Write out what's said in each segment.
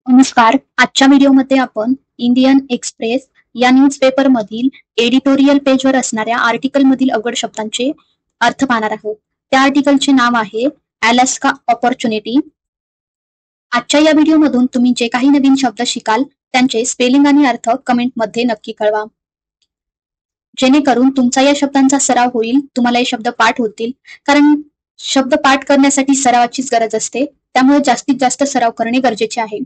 नमस्कार. आजच्या व्हिडिओमध्ये आपण इंडियन एक्सप्रेस या न्यूजपेपर मधील एडिटोरियल पेजवर असणाऱ्या आर्टिकल मधील अवघड शब्दांचे अर्थ पाहणार आहोत. त्या आर्टिकलचे नाव आहे अलास्का ऑपॉर्च्युनिटी. आजच्या या व्हिडिओमधून तुम्ही जे काही नवीन शब्द शिकाल त्यांचे स्पेलिंग आणि अर्थ कमेंटमध्ये नक्की कळवा, जेणेकरून तुमचा या शब्दांचा सराव होईल. तुम्हाला हे शब्द पाठ होतील, कारण शब्द पाठ करण्यासाठी सरावाचीच गरज असते. त्यामुळे जास्तीत जास्त सराव करणे गरजेचे आहे.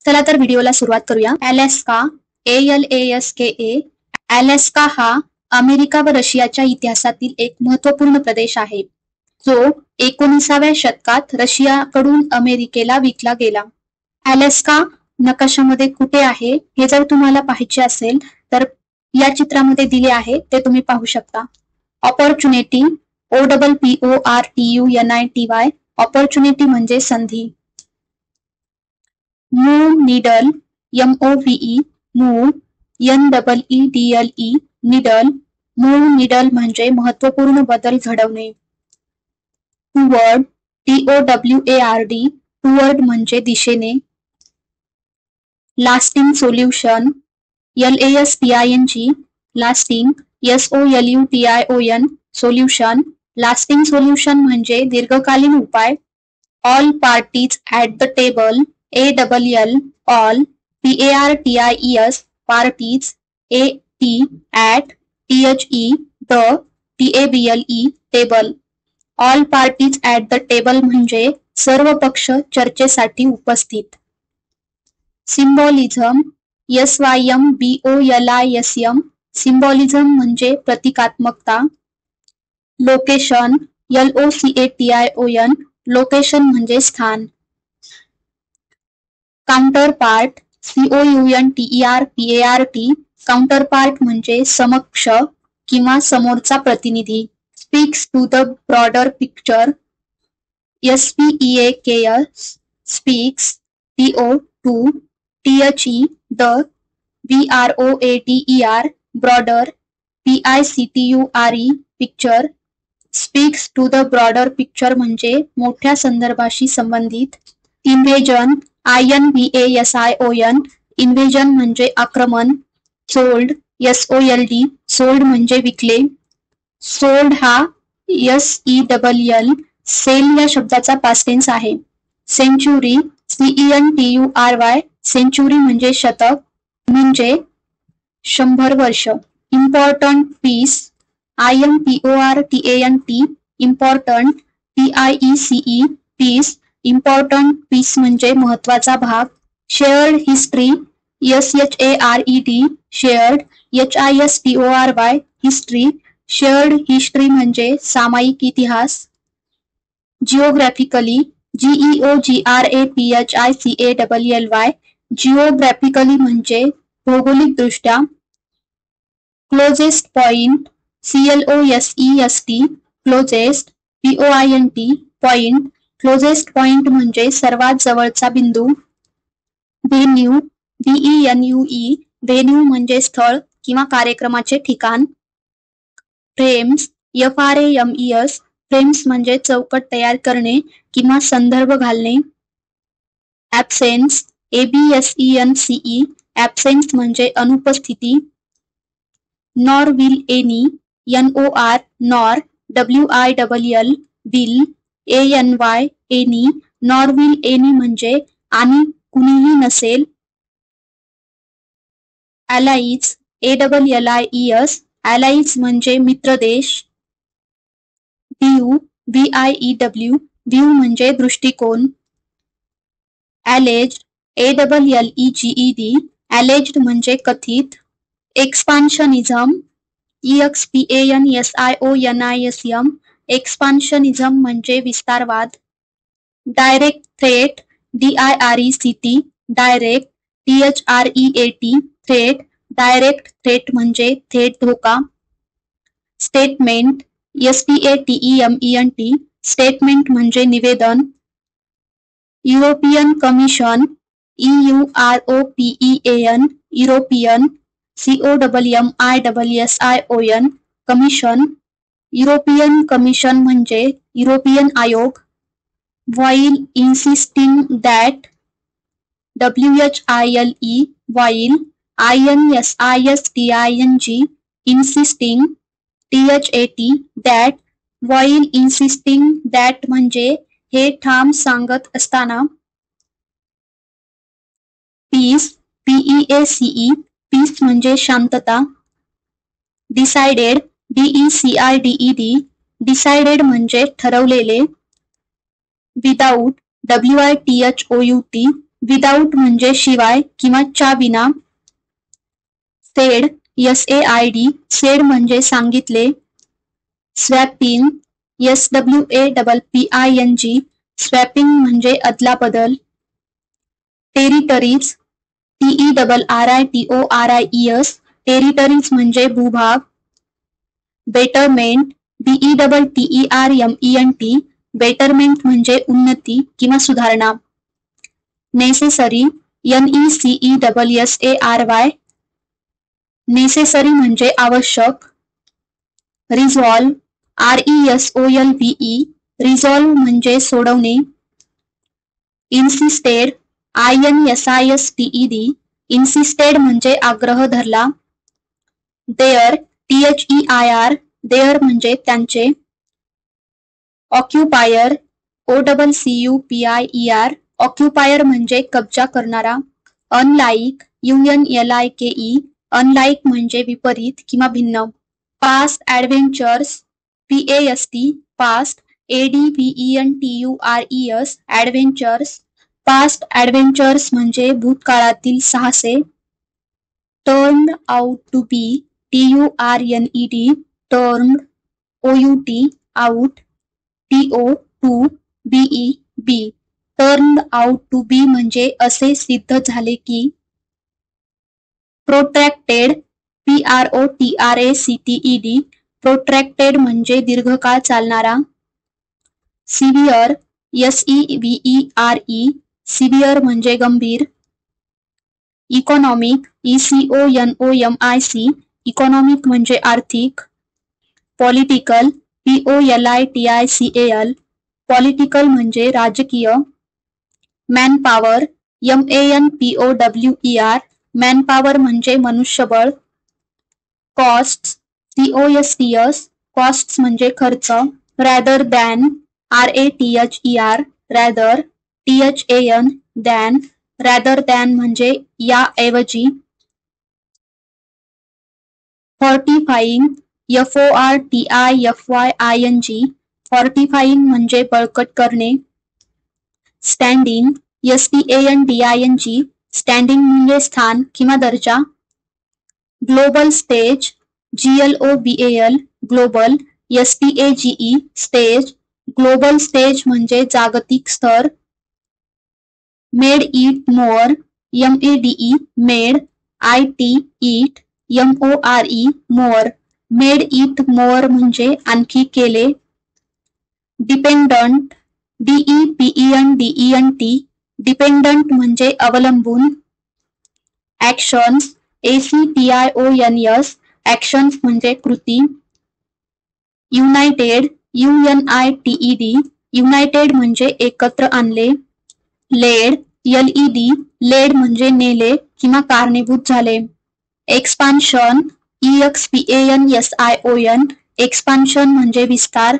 चला तर व्हिडिओला सुरुवात करूया. Alaska, ALASKA. अलास्का हा अमेरिका व रशियाच्या इतिहासातील एक महत्वपूर्ण प्रदेश आहे, जो 19व्या शतकात रशियाकडून अमेरिकेला विकला गेला. अलास्का नकाशामध्ये कुठे आहे हे जर तुम्हाला पाहायचे असेल तर या चित्रामध्ये दिले आहे, ते तुम्ही पाहू शकता. Opportunity, OPPORTUNITY. ऑपॉर्च्युनिटी म्हणजे संधी. Move needle, MOVE. Move, NEEDLE. Needle. Move needle म्हणजे महत्वपूर्ण बदल घडवणे. Toward, TOWARD. टुवर्ड म्हणजे दिशेने. Lasting solution, LASTING. Lasting, SOLUTION. Solution. Lasting solution म्हणजे दीर्घकालीन उपाय. All parties at the table, ALL. All, PARTIES. Parties, AT. At, THE. The, TABLE. Table. All parties at the table म्हणजे सर्व पक्ष चर्चेसाठी उपस्थित. Symbolism, SYMBOLISM. सिम्बॉलिझम म्हणजे प्रतीकात्मकता. Location, LOCATION. Location म्हणजे स्थान. Counterpart, COUNTERPART. काउंटरपार्ट म्हणजे समकक्ष किंवा समोरचा प्रतिनिधी. Speaks to the broader picture, SPEAKS. Speaks, TO. To, THE. The, BROADER. Broader, PICTURE. Picture. Speaks to the broader picture म्हणजे मोठ्या संदर्भाशी संबंधित. Invasion, INVASION. इन्व्हेजन म्हणजे आक्रमण. Sold, SOLD. सोल्ड म्हणजे विकले. सोल्ड हा SELL. सेल या शब्दाचा पास्ट टेन्स आहे. Century, CENTURY. सेंचुरी म्हणजे शतक, म्हणजे 100 वर्ष. Important piece, IMPORTANT. Important, PIECE. Piece. Important piece म्हणजे महत्वाचा भाग. Shared history, SHARED. Shared, HISTORY. History. Shared history म्हणजे सामायिक इतिहास. Geographically, GEOGRAPHICALLY. जिओग्राफिकली म्हणजे भौगोलिकदृष्ट्या. Closest point, CLOSEST. Closest, POINT. Point. Closest point म्हणजे सर्वात जवळचा बिंदू. Venue, VENUE. व्हेन्यू म्हणजे स्थळ किंवा कार्यक्रमाचे ठिकाण. Frames, FRAMES. फ्रेम्स म्हणजे चौकट तयार करणे किंवा संदर्भ घालणे. Absence, ABSENCE. ॲब्सेन्स म्हणजे अनुपस्थिती. Nor will any, NOR. Nor, WILL. Will, ANY. Any. Nor will any म्हणजे आणि कुणीही नसेल. ॲलाईज, ALLIES. ॲलाईज म्हणजे मित्रदेश. View, VIEW. व्ह्यू म्हणजे दृष्टिकोन. ॲलेज्ड, ALLEGED. ॲलेज्ड म्हणजे कथित. एक्सपान्शनिझम, EXPANSIONISM. एक्सपान्शनिझम म्हणजे विस्तारवाद. Direct threat, DIRECT. Direct, THREAT. Threat. Direct threat म्हणजे थेट धोका. Statement, STATEMENT. स्टेटमेंट म्हणजे निवेदन. European commission, EUROPEAN. European, COMMISSION. Commission. European commission म्हणजे युरोपियन आयोग. While insisting that. WHILE while, INSISTING insisting, THAT that, while insisting that म्हणजे हे ठाम सांगत असताना. पीस PEACE पीस म्हणजे शांतता. डिसाइडेड DECIDED डिसाइडेड म्हणजे ठरवलेले. विदाउट WITHOUT विदाउट म्हणजे शिवाय किंवा च्या विना. सेड SAID सेड म्हणजे सांगितले. स्वॅपिंग SWAPPING स्वॅपिंग म्हणजे अदलाबदल. टेरिटरीज TERRITORIES टेरिटरीज म्हणजे भूभाग. बेटरमेंट BETTERMENT बेटरमेंट म्हणजे उन्नती किंवा सुधारणा. नेसेसरी NECESSARY नेसेसरी म्हणजे आवश्यक. रिझॉल्व RESOLVE रिझॉल्व म्हणजे सोडवणे. इन्सिस्टेड INSISTED इन्सिस्टेड म्हणजे आग्रह धरला. देअर THEIR देअर म्हणजे त्यांचे. ऑक्युपायर OCCUPIER ऑक्युपायर म्हणजे कब्जा करणारा. अनलाईक UNLIKE अनलाईक म्हणजे विपरीत किंवा भिन्न. Past adventures PAST past ADVENTURES adventures past adventures म्हणजे भूतकाळातील साहसे. Turned out to be TURNED turned OUT out TO to BE turned out to be म्हणजे असे सिद्ध झाले की. प्रोट्रॅक्टेड PROTRACTED प्रोट्रॅक्टेड म्हणजे दीर्घकाळ चालणारा. सिव्हिअर SEVERE सिव्हिअर म्हणजे गंभीर. इकॉनॉमिक ECONOMIC इकॉनॉमिक म्हणजे आर्थिक. पॉलिटिकल POLITICAL पॉलिटिकल म्हणजे राजकीय. मॅनपॉवर MANPOWER मॅनपॉवर म्हणजे मनुष्यबळ. कॉस्ट्स COSTS कॉस्ट्स म्हणजे खर्च. Rather than RATHER rather THAN than rather than म्हणजे याऐवजी. फॉर्टिफाईंग FORTIFYING फॉर्टिफाईंग म्हणजे बळकट करणे. स्टँडिंग STANDING स्टँडिंग म्हणजे स्थान किंवा दर्जा. Global stage GLOBAL global STAGE stage global stage म्हणजे जागतिक स्तर. Made it mower MEDE made IT it MORE mower made it mower म्हणजे आणखी केले. डिपेंडंट DEPENDENT डिपेंडंट म्हणजे अवलंबून. ॲक्शन्स ACTIONS ॲक्शन्स म्हणजे कृती. युनायटेड UNITED युनायटेड म्हणजे एकत्र आणले. लेड LED लेड म्हणजे नेले किंवा कारणीभूत झाले. एक्सपान्शन EXPANSION एक्सपान्शन म्हणजे विस्तार.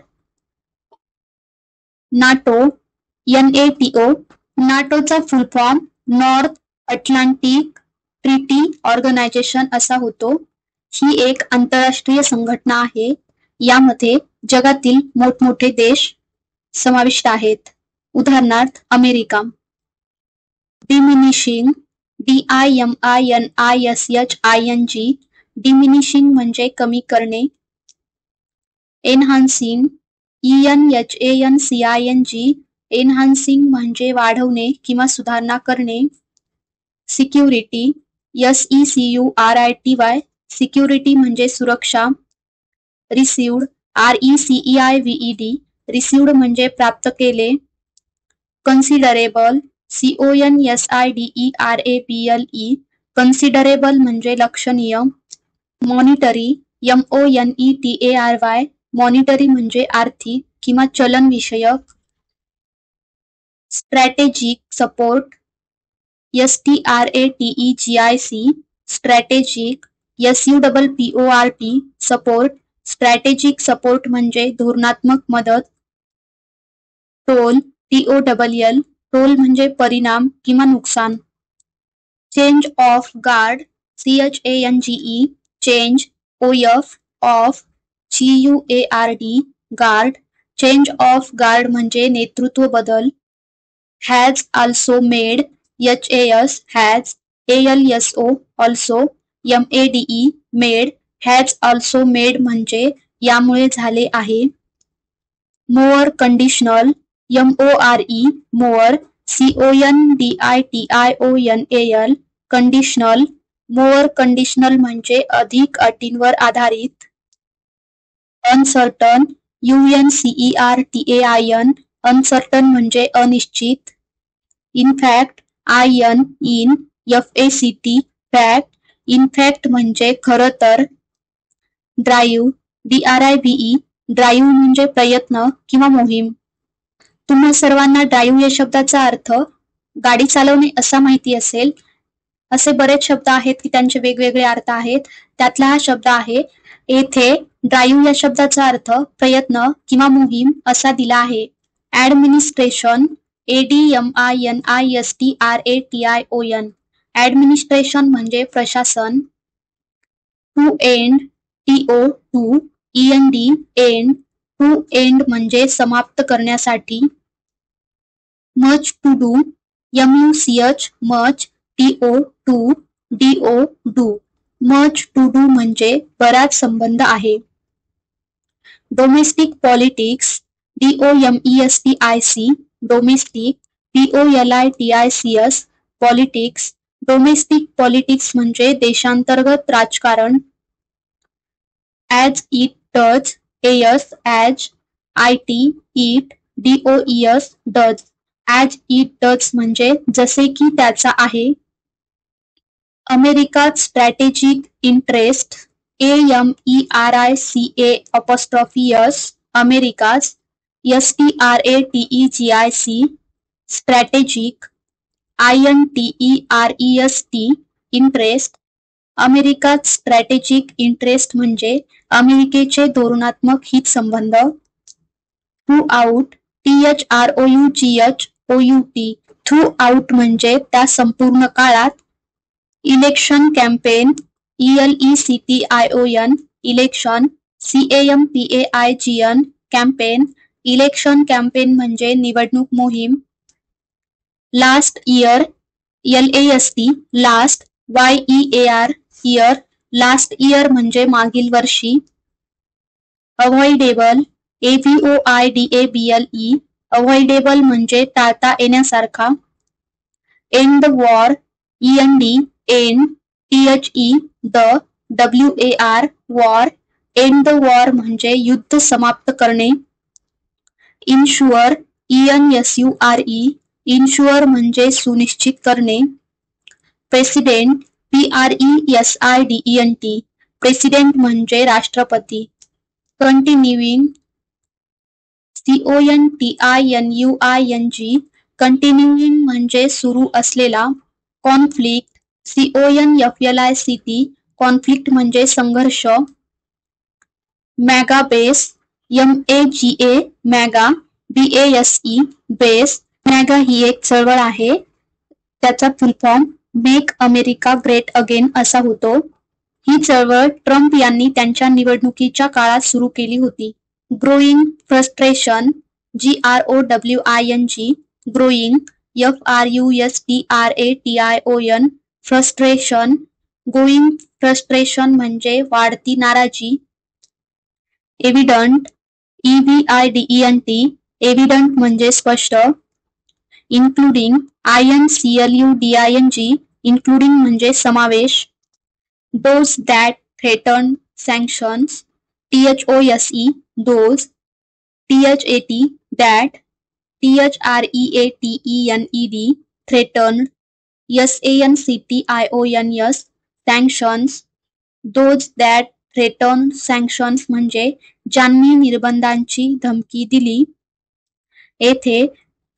नाटो NATO नाटोचा full form North Atlantic Treaty Organisation असा होतो. ही एक आंतरराष्ट्रीय संघटना आहे. यामध्ये जगातील मोठमोठे देश समाविष्ट आहेत. उदाहरणार्थ अमेरिका. डिमिनिशिंग DIMINISHING डिमिनिशिंग म्हणजे कमी करणे. एनहान्सिंग ENHANCING एनहान्सिंग म्हणजे वाढवणे किंवा सुधारणा करणे. सिक्युरिटी SECURITY सिक्युरिटी म्हणजे सुरक्षा. रिसिव्ड RECEIVED रिसिव्ड म्हणजे प्राप्त केले. कन्सिडरेबल CONSIDERABLE कन्सिडरेबल म्हणजे लक्षणीय. मॉनिटरी MONETARY मॉनिटरी म्हणजे आर्थिक किंवा चलन विषयक. Strategic support STRATEGIC strategic, SUPPORT support, strategic support म्हणजे धोरणात्मक मदत, टोल TOLL टोल म्हणजे परिणाम किंवा नुकसान, change of guard CHANGE change of GUARD guard, change of guard म्हणजे नेतृत्व बदल, has also made HAS ALSO also MADE made, has also made म्हणजे यामुळे झाले आहे, mower conditional MORE mower CONDITIONAL conditional, mower conditional म्हणजे अधिक अटींवर आधारित, अनसर्टन UNCERTAIN अनसर्टन म्हणजे अनिश्चित, in fact IN FACT fact, in fact म्हणजे खरं तर, ड्राईव्ह DRIVE ड्राईव्ह म्हणजे प्रयत्न किंवा मोहीम. तुम्हा सर्वांना ड्राईव्ह या शब्दाचा अर्थ गाडी चालवणे असा माहिती असेल. असे बरेच शब्द आहेत की त्यांचे वेगवेगळे अर्थ आहेत. त्यातला हा शब्द आहे. येथे ड्राईव्ह या शब्दाचा अर्थ प्रयत्न किंवा मोहीम असा दिला आहे. ऍडमिनिस्ट्रेशन ADMINISTRATION ऍडमिनिस्ट्रेशन म्हणजे प्रशासन, to end TO END end, to end म्हणजे समाप्त करण्यासाठी, much to do MUCH much TO DO much to do म्हणजे बराच संबंध आहे. Domestic politics DOMESTIC domestic POLITICS politics, domestic politics म्हणजे देशांतर्गत राजकारण, as it does AS IT it DOES does, as it does म्हणजे जसे की त्याचा आहे, अमेरिकात strategic interest AMERICA America's, STRATEGIC strategic, INTEREST interest, अमेरिकात स्ट्रॅटेजिक इंटरेस्ट म्हणजे अमेरिकेचे धोरणात्मक हितसंबंध, throughout THROUGHOUT throughout म्हणजे त्या संपूर्ण काळात, election campaign ELECTION election, CAMPAIGN campaign, election campaign म्हणजे निवडणूक मोहीम, last year LAST last YEAR year, last year म्हणजे मागील वर्षी, अव्हॉइडेबल AVOIDABLE अव्हॉइडेबल म्हणजे टाळता येण्यासारखा, end the war END end THE WAR war, end the war म्हणजे युद्ध समाप्त करणे, इन्शुअर ENSURE इन्शुअर म्हणजे सुनिश्चित करणे, प्रेसिडेंट PRESIDENT प्रेसिडेंट म्हणजे राष्ट्रपती, कंटिन्यूइंग CONTINUING कंटिन्यूइंग म्हणजे सुरू असलेला, कॉन्फ्लिक्ट CONFLICT कॉन्फ्लिक्ट म्हणजे संघर्ष, MAGA base MAGA MAGA BASE base, MAGA ही एक चळवळ आहे. त्याचा full form make America great again असा होतो. ही चळवळ ट्रम्प यांनी त्यांच्या निवडणुकीच्या काळात सुरू केली होती. Growing frustration GROWING growing FRUSTRATION frustration, going frustration म्हणजे वाढती नाराजी, एव्हिडंट EVIDENT एव्हिडंट म्हणजे स्पष्ट, इन्क्लुडिंग INCLUDING इन्क्लुडिंग म्हणजे समावेश, those that threaten sanctions THOSE those, THAT that, THREATENED threaten, SANCTIONS sanctions, those that threaten sanctions म्हणजे ज्यांनी निर्बंधांची धमकी दिली. येथे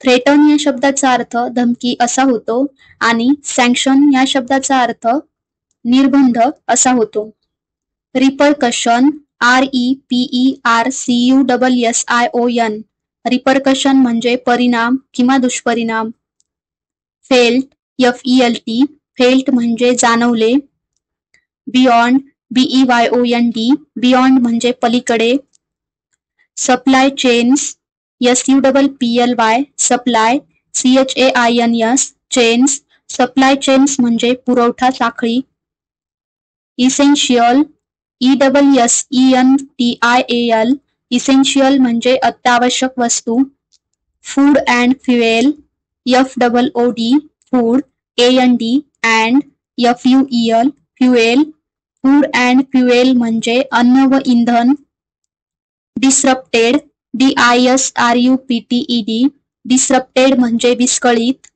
थ्रेटन या शब्दाचा अर्थ धमकी असा होतो आणि सँक्शन या शब्दाचा अर्थ निर्बंध असा होतो. रिपरकशन REPERCUSSION रिपरकशन म्हणजे परिणाम किंवा दुष्परिणाम. फेल्ट FELT फेल्ट म्हणजे जाणवले. बियॉन्ड BEYOND बियॉन्ड म्हणजे पलीकडे. Supply chains SUPPLY supply CHAINS chains supply chains म्हणजे पुरवठा साखळी. इसेन्शियल ESSENTIAL इसेन्शियल म्हणजे अत्यावश्यक वस्तू. Food and fuel FOOD food AND and FUEL fuel food and fuel म्हणजे अन्न व इंधन. डिसरप्टेड DISRUPTED डिसरप्टेड म्हणजे विस्कळीत.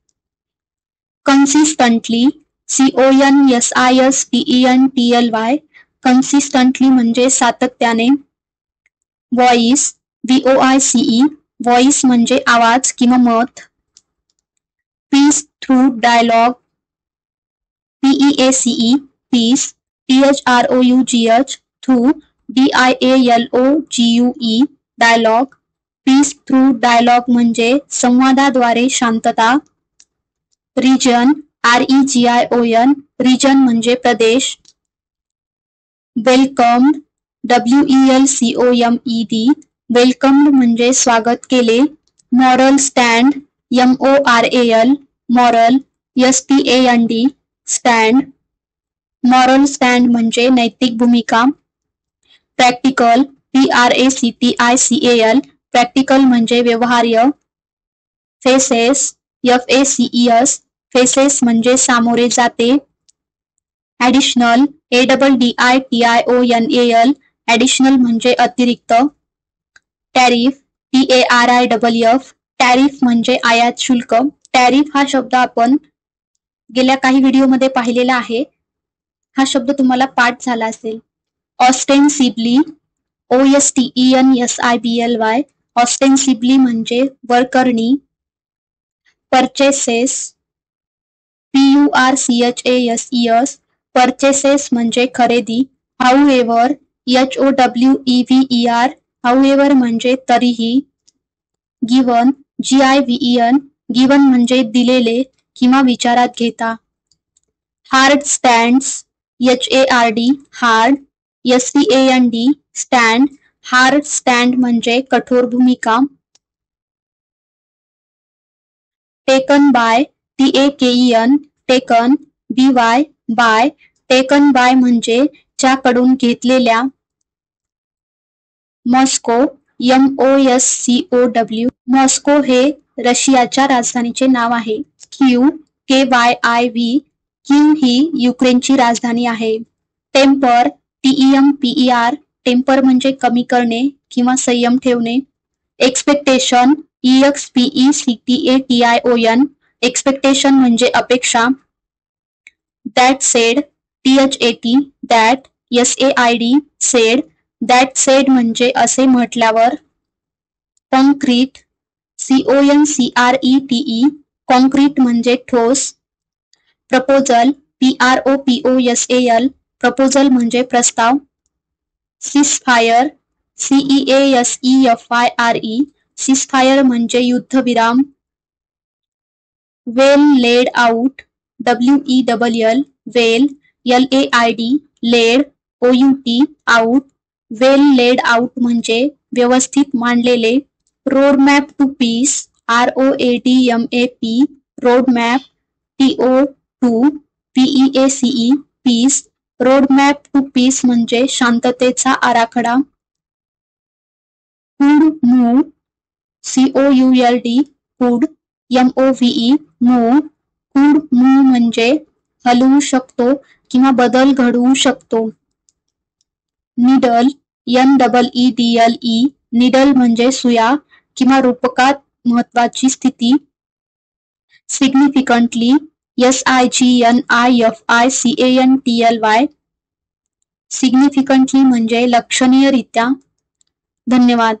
कन्सिस्टंटली CONSISTENTLY कन्सिस्टंटली म्हणजे सातत्याने. व्हॉइस VOICE व्हॉइस म्हणजे आवाज किंवा मत. Peace through dialogue PEACE peace THROUGH through DIALOGUE dialogue. Peace through dialogue म्हणजे संवादाद्वारे शांतता. रिजन REGION रिजन म्हणजे प्रदेश. वेलकम्ड WELCOMED वेलकम्ड म्हणजे स्वागत केले. Moral stand MORAL moral STAND stand moral stand म्हणजे नैतिक भूमिका. प्रॅक्टिकल PRACTICAL प्रॅक्टिकल म्हणजे व्यवहार्य. फेसेस FACES फेसेस म्हणजे सामोरे जाते. ॲडिशनल ADDITIONAL ॲडिशनल म्हणजे अतिरिक्त. टॅरिफ TARIFF टॅरिफ म्हणजे आयात शुल्क. टॅरिफ हा शब्द आपण गेल्या काही व्हिडिओमध्ये पाहिलेला आहे. हा शब्द तुम्हाला पाठ झाला असेल. ऑस्टेन्सिबली OSTENSIBLY ऑस्टेन्सिबली म्हणजे वरकरणी. परचेसेस PURCHASES परचेसेस म्हणजे खरेदी. हाऊएव्हर HOWEVER हाऊएव्हर म्हणजे तरीही. गिवन GIVEN गिवन म्हणजे दिलेले किंवा विचारात घेता. Hard stands HARD hard STAND stand hard stand म्हणजे कठोर भूमिका. Taken by TAKEN taken BY by taken by म्हणजे च्याकडून घेतलेल्या. मॉस्को MOSCOW मॉस्को हे रशियाच्या राजधानीचे नाव आहे. KYIV कीव ही युक्रेनची राजधानी आहे. टेम्पर TEMPER टेम्पर म्हणजे कमी करणे किंवा संयम ठेवणे. एक्सपेक्टेशन EXPECTATION एक्सपेक्टेशन म्हणजे अपेक्षा. That sed THAT that SAID sed that sed म्हणजे असे म्हटल्यावर. कॉन्क्रीट CONCRETE कॉन्क्रीट म्हणजे ठोस. प्रपोजल PROPOSAL प्रपोजल म्हणजे प्रस्ताव. सीजफायर CEASEFIRE सीजफायर म्हणजे युद्धविराम. Well laid out WELL well LAID laid OUT out well laid out म्हणजे व्यवस्थित मांडलेले. Roadmap to peace ROADMAP roadmap TO2PEACE peace roadmap to peace म्हणजे शांततेचा आराखडा. Could move COULD could MOVE move could move म्हणजे हलवू शकतो किंवा बदल घडवू शकतो. निडल NEEDLE निडल म्हणजे सुया किंवा रूपकात महत्वाची स्थिती. सिग्निफिकंटली SIGNIFICANTLY सिग्निफिकंटली म्हणजे लक्षणीयरित्या. धन्यवाद.